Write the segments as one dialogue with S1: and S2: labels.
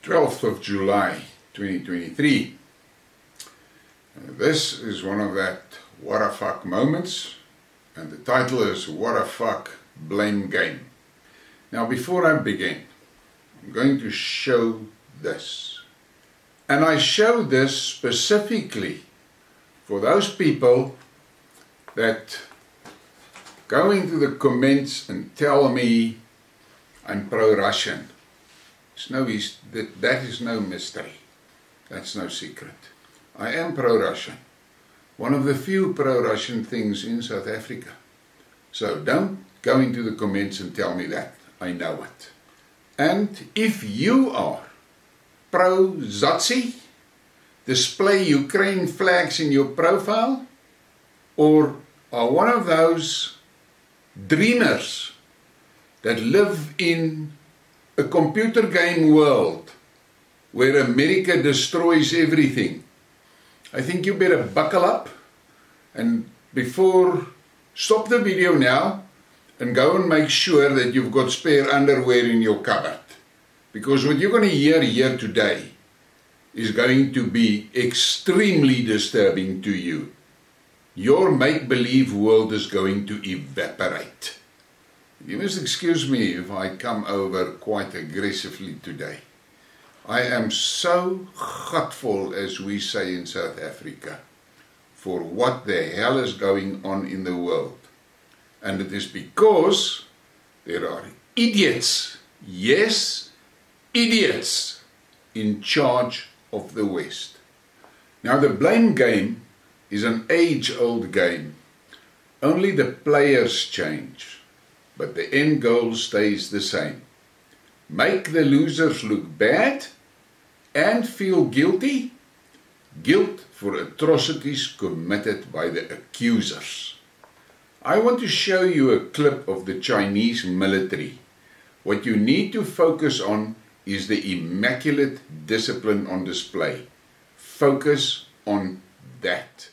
S1: 12th of July 2023. This is one of that what a fuck moments, and the title is What a Fuck Blame Game. Now before I begin, I'm going to show this. And I show this specifically for those people that go into the comments and tell me I'm pro-Russian. That is no mystery. That's no secret. I am pro-Russian. One of the few pro-Russian things in South Africa. So don't go into the comments and tell me that. I know it. And if you are pro-Zazi, display Ukraine flags in your profile, or are one of those dreamers that live in a computer game world where America destroys everything, I think you better buckle up and stop the video now and go and make sure that you've got spare underwear in your cupboard. Because what you're going to hear here today is going to be extremely disturbing to you. Your make-believe world is going to evaporate. You must excuse me if I come over quite aggressively today. I am so gutful, as we say in South Africa, for what the hell is going on in the world. And it is because there are idiots, yes, idiots, in charge of the West. Now the blame game is an age-old game. Only the players change, but the end goal stays the same. Make the losers look bad and feel guilty. Guilt for atrocities committed by the accusers. I want to show you a clip of the Chinese military. What you need to focus on is the immaculate discipline on display. Focus on that.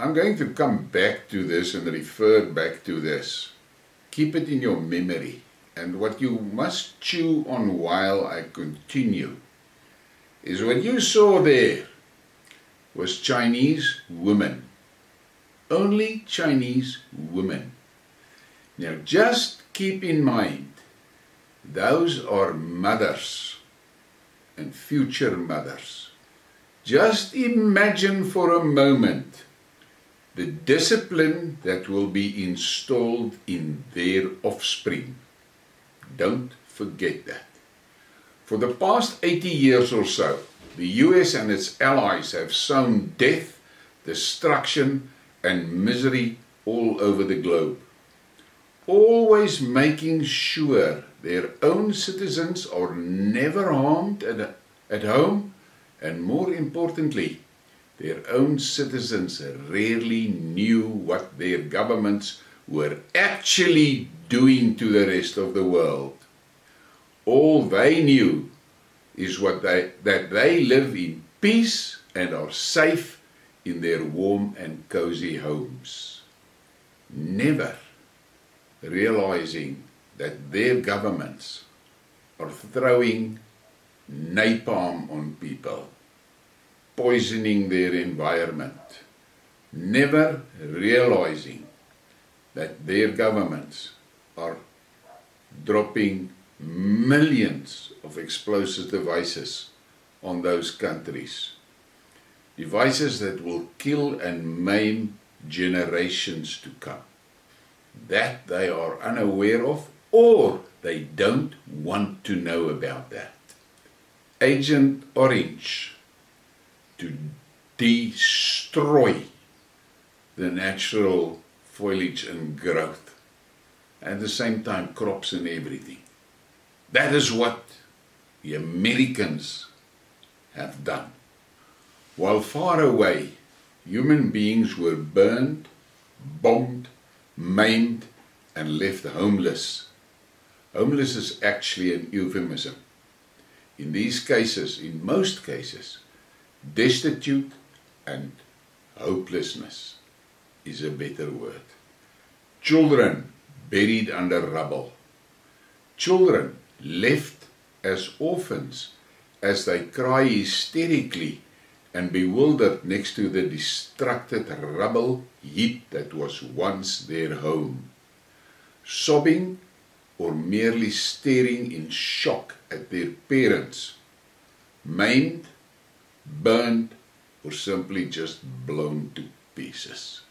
S1: I'm going to come back to this and refer back to this. Keep it in your memory. And what you must chew on while I continue is what you saw there was Chinese women. Only Chinese women. Now just keep in mind, those are mothers and future mothers. Just imagine for a moment the discipline that will be installed in their offspring. Don't forget that. For the past 80 years or so, the US and its allies have sown death, destruction, and misery all over the globe, always making sure their own citizens are never harmed at home, and more importantly, their own citizens rarely knew what their governments were actually doing to the rest of the world. All they knew is that they live in peace and are safe in their warm and cozy homes, never realizing that their governments are throwing napalm on people, poisoning their environment, never realizing that their governments are dropping millions of explosive devices on those countries. Devices that will kill and maim generations to come. That they are unaware of, or they don't want to know about that. Agent Orange, to destroy the natural foliage and growth, at the same time crops and everything. That is what the Americans have done. While far away, human beings were burned, bombed, maimed, and left homeless. Homeless is actually an euphemism. In these cases, in most cases, destitute and hopelessness is a better word. Children buried under rubble. Children left as orphans as they cry hysterically and bewildered next to the destructed rubble heap that was once their home. Sobbing or merely staring in shock at their parents, maimed, burned, or simply just blown to pieces.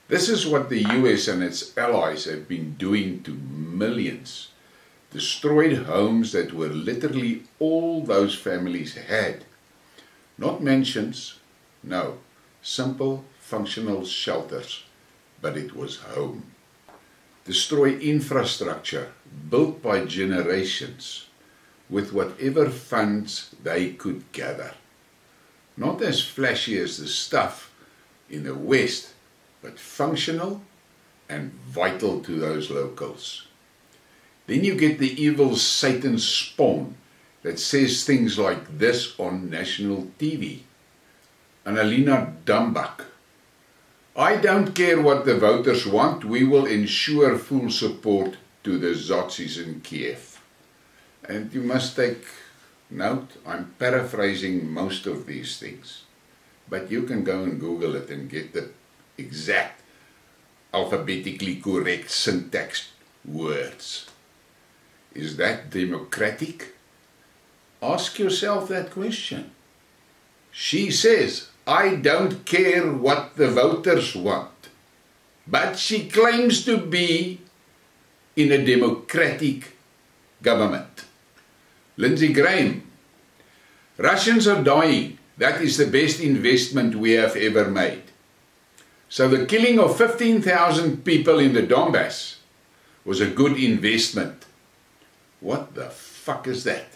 S1: This is what the US and its allies have been doing to millions. Destroyed homes that were literally all those families had. Not mansions, no, simple functional shelters, but it was home. Destroy infrastructure built by generations with whatever funds they could gather. Not as flashy as the stuff in the West, but functional and vital to those locals. Then you get the evil Satan spawn that says things like this on national TV. Annalena Dambak. I don't care what the voters want, we will ensure full support to the Zotsis in Kiev. And you must take note, I'm paraphrasing most of these things. But you can go and Google it and get the exact, alphabetically correct syntax words. Is that democratic? Ask yourself that question. She says, I don't care what the voters want. But she claims to be in a democratic government. Lindsey Graham. Russians are dying. That is the best investment we have ever made. So the killing of 15,000 people in the Donbass was a good investment. What the fuck is that?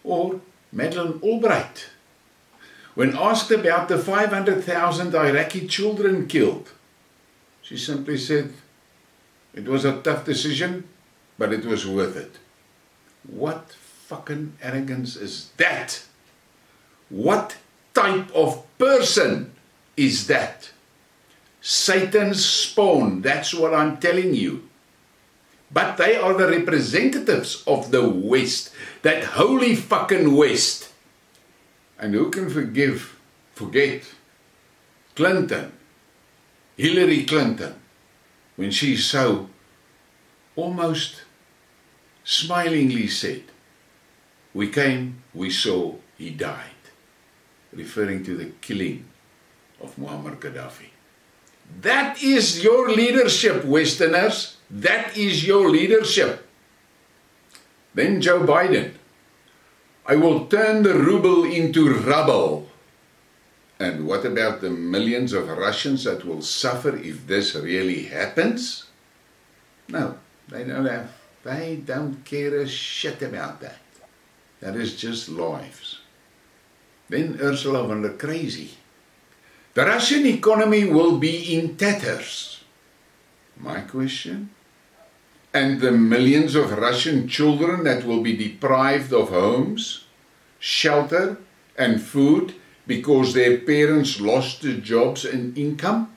S1: Or Madeleine Albright. When asked about the 500,000 Iraqi children killed, she simply said, it was a tough decision, but it was worth it. What fucking arrogance is that? What type of person is that? Satan's spawn, that's what I'm telling you. But they are the representatives of the West, that holy fucking West. And who can forget Clinton, Hillary Clinton, when she so almost smilingly said, we came, we saw, he died, referring to the killing of Muammar Gaddafi. That is your leadership, Westerners. That is your leadership. Then Joe Biden. I will turn the ruble into rubble. And what about the millions of Russians that will suffer if this really happens? No, they don't care a shit about that. That is just lives. Then Ursula von der Crazy. The Russian economy will be in tatters. My question? And the millions of Russian children that will be deprived of homes, shelter, and food because their parents lost their jobs and income?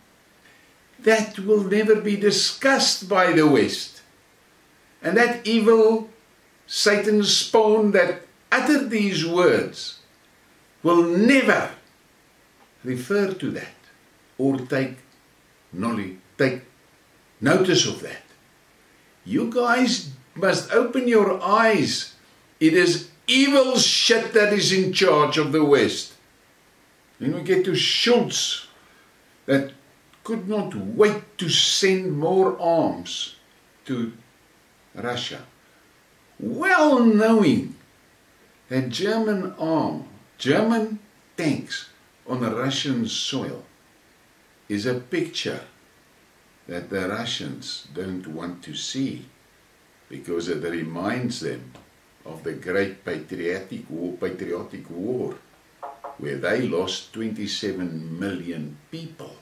S1: That will never be discussed by the West. And that evil Satan spawn that uttered these words will never refer to that or take notice of that. You guys must open your eyes. It is evil shit that is in charge of the West. Then we get to Schultz, that could not wait to send more arms to Russia, well knowing that German tanks on Russian soil is a picture that the Russians don't want to see, because it reminds them of the great patriotic war, where they lost 27 million people.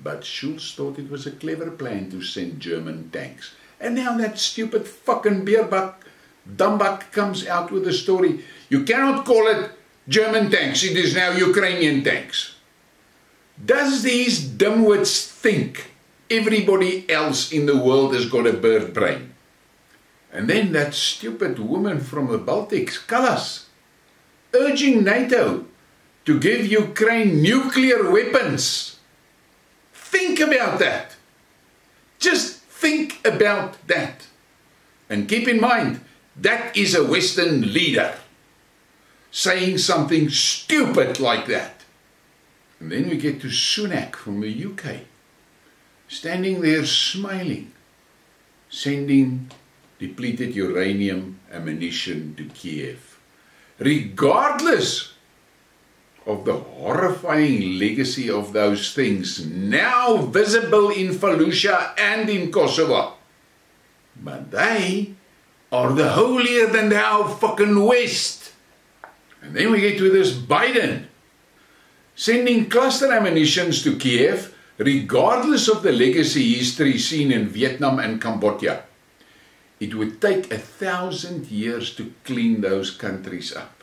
S1: But Schultz thought it was a clever plan to send German tanks. And now that stupid fucking dumbuck comes out with a story. You cannot call it German tanks, it is now Ukrainian tanks. Does these dimwits think everybody else in the world has got a bird brain? And then that stupid woman from the Baltics, Kallas, urging NATO to give Ukraine nuclear weapons. Think about that. Just think about that. And keep in mind, that is a Western leader saying something stupid like that. And then we get to Sunak from the UK, standing there smiling, sending depleted uranium ammunition to Kiev, regardless of the horrifying legacy of those things now visible in Fallujah and in Kosovo. But they are the holier than thou fucking West. And then we get to this Biden sending cluster ammunitions to Kiev, regardless of the legacy history seen in Vietnam and Cambodia. It would take 1,000 years to clean those countries up.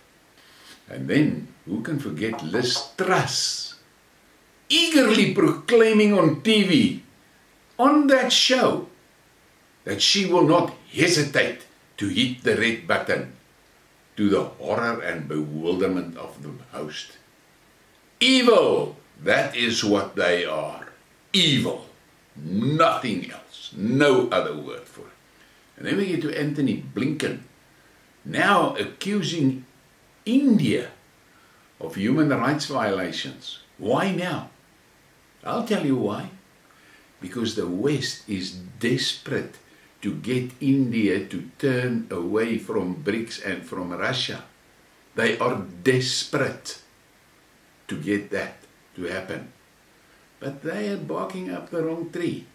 S1: And then, who can forget Liz Truss, eagerly proclaiming on TV, on that show, that she will not hesitate to hit the red button, to the horror and bewilderment of the host. Evil, that is what they are. Evil. Nothing else. No other word for it. And then we get to Anthony Blinken, now accusing India of human rights violations. Why now? I'll tell you why. Because the West is desperate to get India to turn away from BRICS and from Russia. They are desperate to get that to happen. But they are barking up the wrong tree.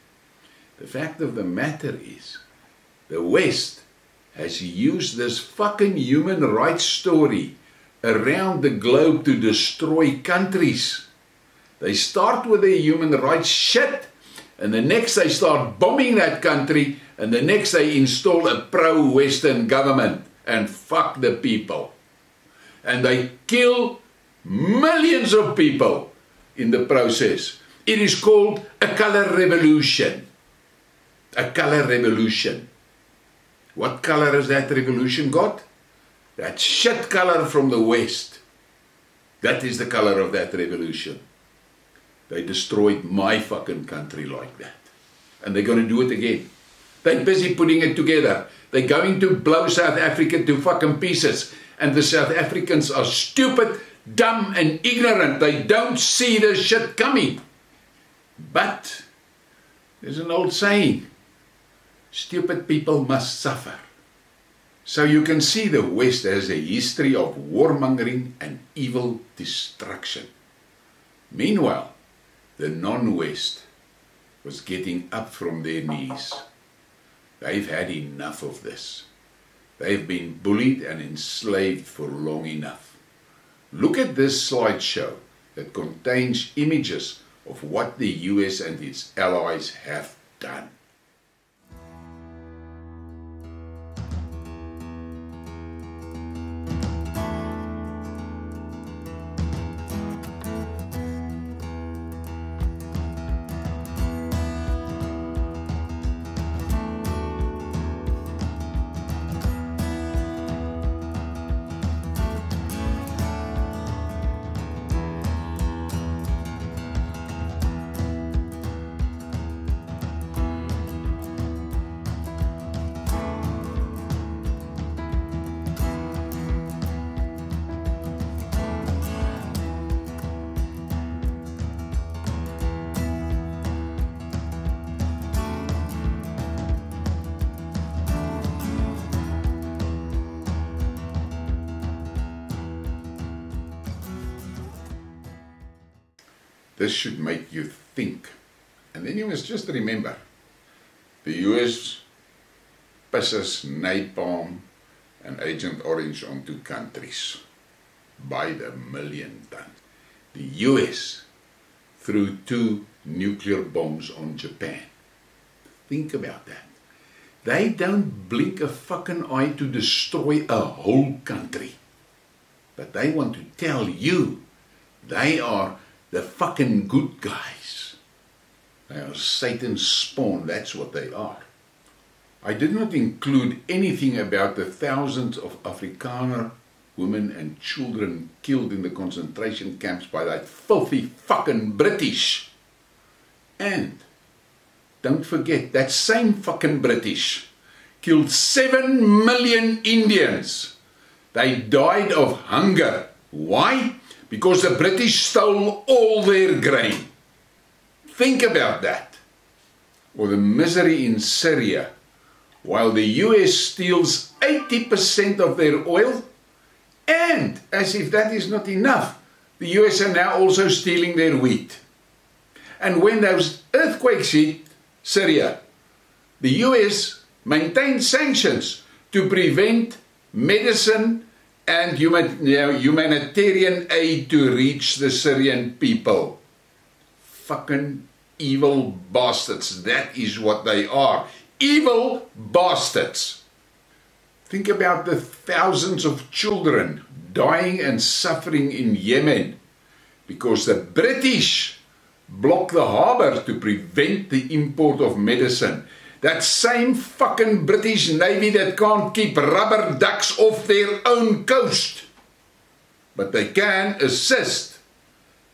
S1: The fact of the matter is, the West has used this fucking human rights story around the globe to destroy countries. They start with their human rights shit, and the next they start bombing that country, and the next they install a pro-Western government and fuck the people. And they kill millions of people in the process. It is called a color revolution. A color revolution. What color has that revolution got? That shit color from the West. That is the color of that revolution. They destroyed my fucking country like that. And they're going to do it again. They're busy putting it together. They're going to blow South Africa to fucking pieces. And the South Africans are stupid, dumb and ignorant. They don't see this shit coming. But there's an old saying, stupid people must suffer. So you can see the West has a history of warmongering and evil destruction. Meanwhile, the non-West was getting up from their knees. They've had enough of this. They've been bullied and enslaved for long enough. Look at this slideshow that contains images of what the US and its allies have done. This should make you think. And then you must just remember, the US pisses napalm and Agent Orange onto countries by the million tons. The US threw 2 nuclear bombs on Japan. Think about that. They don't blink a fucking eye to destroy a whole country. But they want to tell you they are the fucking good guys. They are Satan's spawn, that's what they are. I did not include anything about the thousands of Afrikaner women and children killed in the concentration camps by that filthy fucking British. And don't forget, that same fucking British killed 7 million Indians. They died of hunger. Why? Because the British stole all their grain. Think about that. Or the misery in Syria, while the US steals 80% of their oil, and as if that is not enough, the US are now also stealing their wheat. And when those earthquakes hit Syria, the US maintained sanctions to prevent medicine and humanitarian aid to reach the Syrian people. Fucking evil bastards, that is what they are. Evil bastards. Think about the thousands of children dying and suffering in Yemen because the British blocked the harbour to prevent the import of medicine. That same fucking British Navy that can't keep rubber ducks off their own coast. But they can assist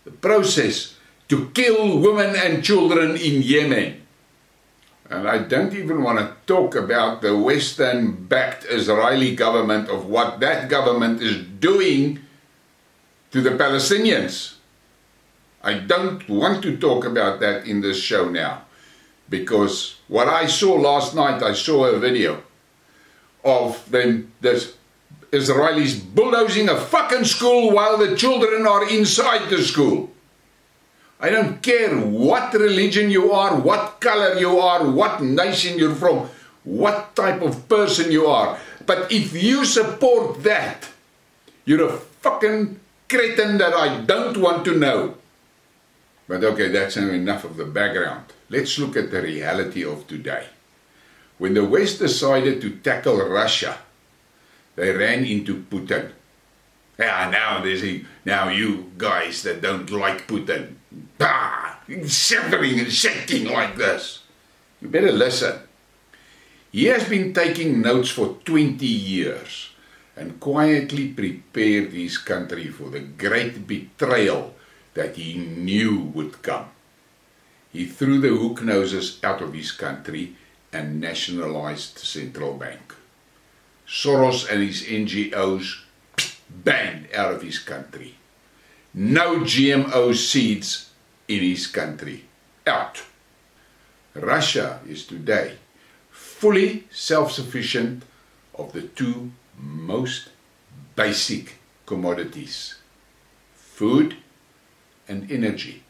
S1: the process to kill women and children in Yemen. And I don't even want to talk about the Western-backed Israeli government of what that government is doing to the Palestinians. I don't want to talk about that in this show now. Because what I saw last night, I saw a video of the Israelis bulldozing a fucking school while the children are inside the school. I don't care what religion you are, what color you are, what nation you're from, what type of person you are. But if you support that, you're a fucking cretin that I don't want to know. But okay, that's enough of the background. Let's look at the reality of today. When the West decided to tackle Russia, they ran into Putin. Now you guys that don't like Putin, shivering and shaking like this. You better listen. He has been taking notes for 20 years and quietly prepared his country for the great betrayal that he knew would come. He threw the hook noses out of his country and nationalized the central bank. Soros and his NGOs banned out of his country. No GMO seeds in his country. Out. Russia is today fully self-sufficient of the 2 most basic commodities: food and energy.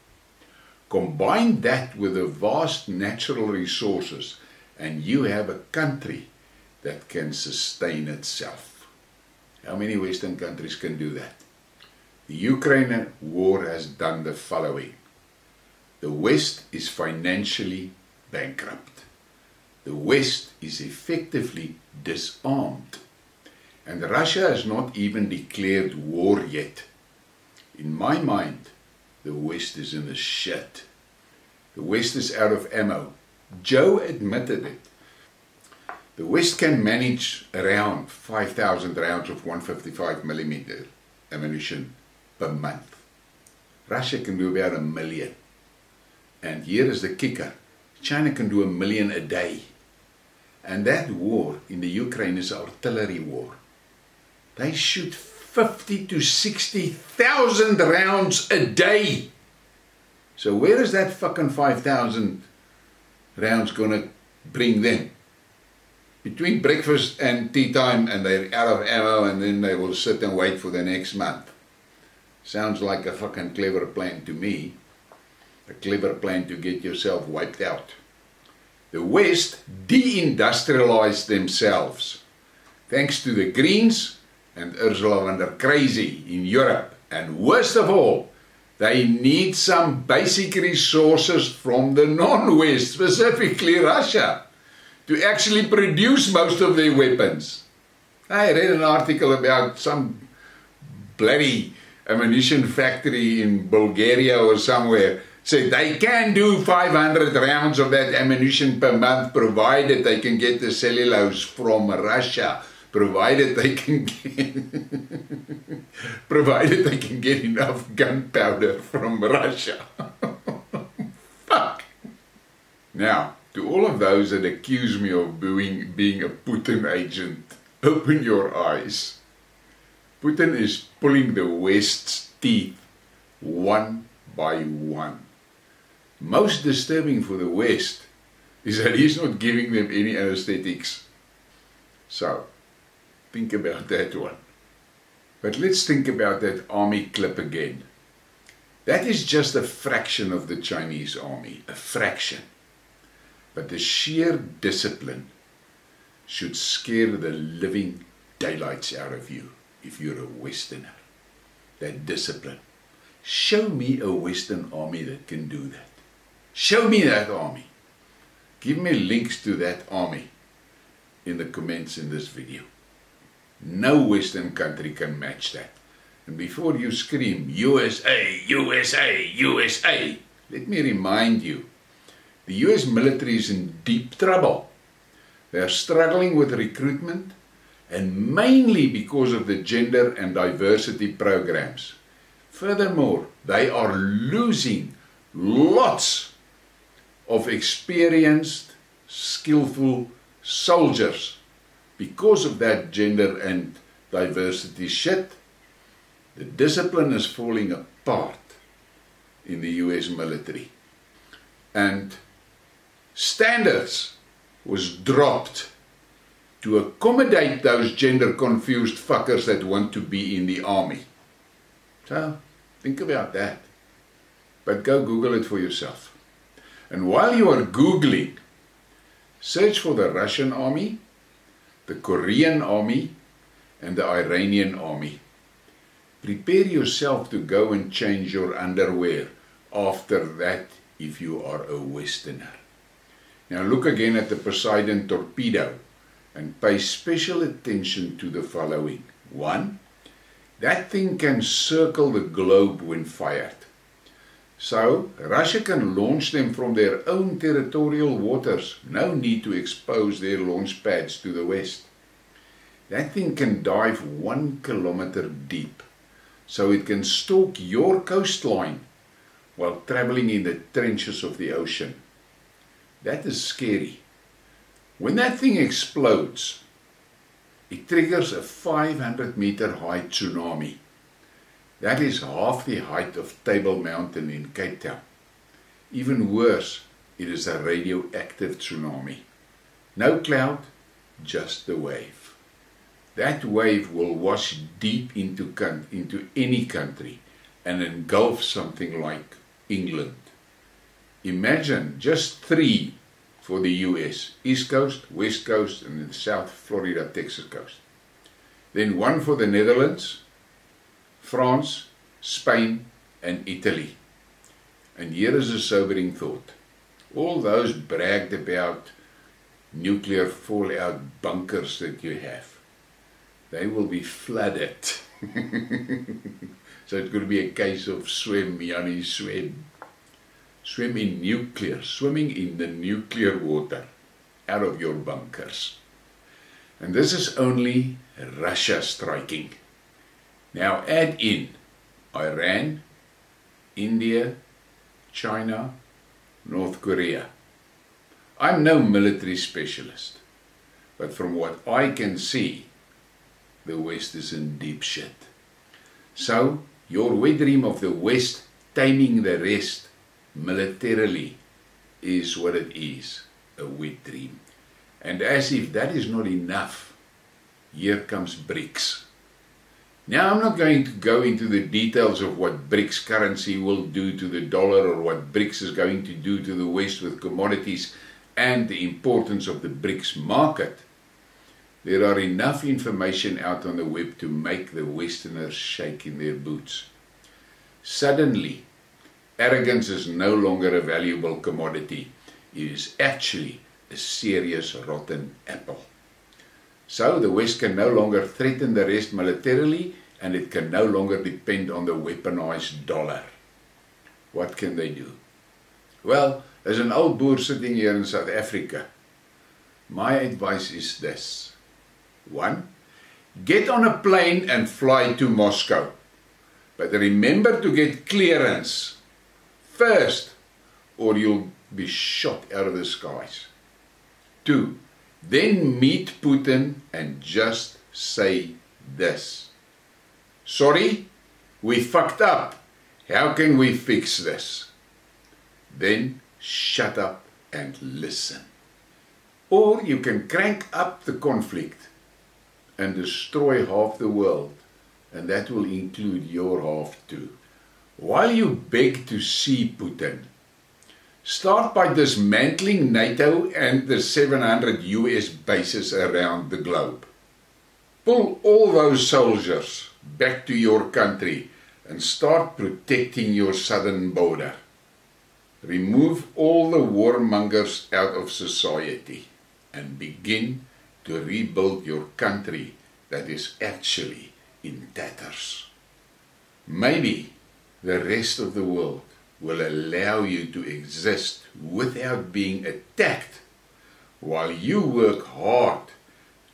S1: Combine that with the vast natural resources and you have a country that can sustain itself. How many Western countries can do that? The Ukraine war has done the following. The West is financially bankrupt. The West is effectively disarmed. And Russia has not even declared war yet. In my mind, the West is in the shit. The West is out of ammo. Joe admitted it. The West can manage around 5,000 rounds of 155mm ammunition per month. Russia can do about 1 million. And here is the kicker. China can do 1 million a day. And that war in the Ukraine is an artillery war. They shoot 50 to 60,000 rounds a day. So where is that fucking 5,000 rounds going to bring them? Between breakfast and tea time and they're out of ammo and then they will sit and wait for the next month. Sounds like a fucking clever plan to me. A clever plan to get yourself wiped out. The West deindustrialized themselves, thanks to the Greens and Ursula von der Crazy in Europe. And worst of all, they need some basic resources from the non-West, specifically Russia, to actually produce most of their weapons. I read an article about some bloody ammunition factory in Bulgaria or somewhere. Said they can do 500 rounds of that ammunition per month, provided they can get the cellulose from Russia, provided they can get enough gunpowder from Russia. Fuck. Now, to all of those that accuse me of being a Putin agent, open your eyes. Putin is pulling the West's teeth one by one. Most disturbing for the West is that he's not giving them any anesthetics. So, think about that one. But let's think about that army clip again. That is just a fraction of the Chinese army, a fraction. But the sheer discipline should scare the living daylights out of you if you're a Westerner. That discipline. Show me a Western army that can do that. Show me that army. Give me links to that army in the comments in this video. No Western country can match that. And before you scream, USA, USA, USA, let me remind you, the US military is in deep trouble. They are struggling with recruitment, and mainly because of the gender and diversity programs. Furthermore, they are losing lots of experienced, skillful soldiers because of that gender and diversity shit. The discipline is falling apart in the US military. And standards was dropped to accommodate those gender confused fuckers that want to be in the army. So, think about that. But go Google it for yourself. And while you are Googling, search for the Russian army, the Korean army, and the Iranian army. Prepare yourself to go and change your underwear after that if you are a Westerner. Now look again at the Poseidon torpedo and pay special attention to the following. 1. That thing can circle the globe when fired. So, Russia can launch them from their own territorial waters. No need to expose their launch pads to the west. That thing can dive 1 kilometer deep. So it can stalk your coastline while traveling in the trenches of the ocean. That is scary. When that thing explodes, it triggers a 500-meter high tsunami. That is half the height of Table Mountain in Cape Town. Even worse, it is a radioactive tsunami. No cloud, just the wave. That wave will wash deep into any country and engulf something like England. Imagine just 3 for the US, East Coast, West Coast, and the South Florida, Texas coast. Then 1 for the Netherlands, France, Spain, and Italy. And here is a sobering thought. All those bragged about nuclear fallout bunkers that you have, they will be flooded. So it's going to be a case of swim, Yanni, swim. Swim in nuclear, swimming in the nuclear water, out of your bunkers. And this is only Russia striking. Now add in Iran, India, China, North Korea. I'm no military specialist, but from what I can see, the West is in deep shit. So, your wet dream of the West taming the rest militarily is what it is, a wet dream. And as if that is not enough, here comes BRICS. Now, I'm not going to go into the details of what BRICS currency will do to the dollar or what BRICS is going to do to the West with commodities and the importance of the BRICS market. There are enough information out on the web to make the Westerners shake in their boots. Suddenly, arrogance is no longer a valuable commodity. It is actually a serious rotten apple. So the West can no longer threaten the rest militarily, and it can no longer depend on the weaponized dollar. What can they do? Well, as an old boer sitting here in South Africa, my advice is this. 1. Get on a plane and fly to Moscow. But remember to get clearance first, or you'll be shot out of the skies. 2. Then meet Putin and just say this. Sorry, we fucked up. How can we fix this? Then shut up and listen. Or you can crank up the conflict and destroy half the world, and that will include your half too. While you beg to see Putin, start by dismantling NATO and the 700 US bases around the globe. Pull all those soldiers back to your country and start protecting your southern border. Remove all the warmongers out of society and begin to rebuild your country that is actually in tatters. Maybe the rest of the world will allow you to exist without being attacked while you work hard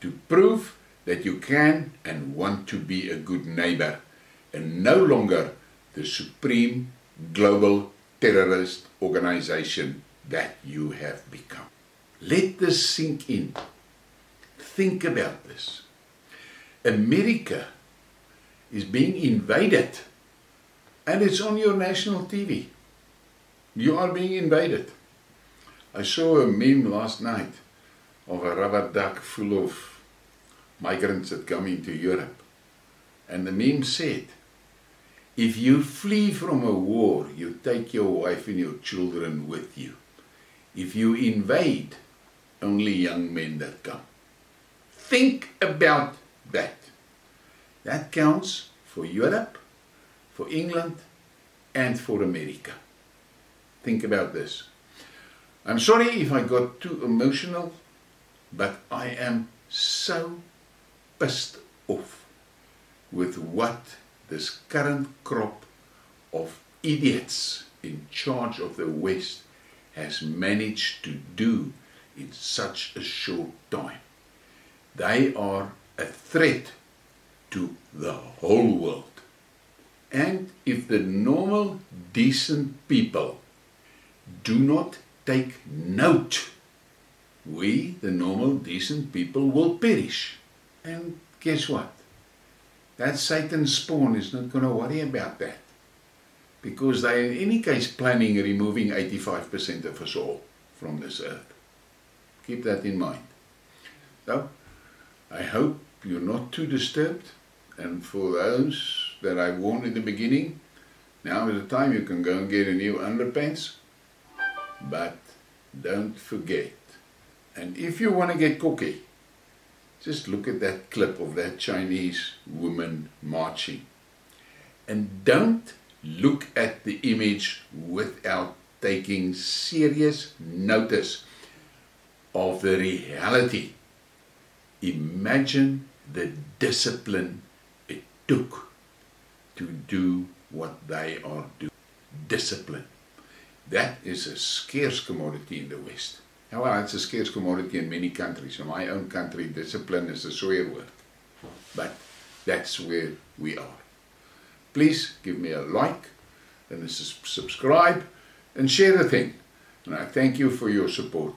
S1: to prove that you can and want to be a good neighbor and no longer the supreme global terrorist organization that you have become. Let this sink in. Think about this. America is being invaded, and it's on your national TV. You are being invaded. I saw a meme last night of a rubber duck full of migrants that come into Europe. And the meme said, if you flee from a war, you take your wife and your children with you. If you invade, only young men that come. Think about that. That counts for Europe, for England, and for America. Think about this. I'm sorry if I got too emotional, but I am so pissed off with what this current crop of idiots in charge of the West has managed to do in such a short time. They are a threat to the whole world. And if the normal, decent people do not take note, we, the normal, decent people, will perish. And guess what? That Satan's spawn is not going to worry about that, because they are in any case planning removing 85% of us all from this earth. Keep that in mind. So, I hope you're not too disturbed, and for those that I warned in the beginning, now is the time you can go and get a new underpants, but don't forget, and if you want to get cookie, just look at that clip of that Chinese woman marching. And don't look at the image without taking serious notice of the reality. Imagine the discipline it took to do what they are doing. Discipline. That is a scarce commodity in the West. Well, it's a scarce commodity in many countries. In my own country, discipline is a swear word. But that's where we are. Please give me a like and subscribe and share the thing. And I thank you for your support.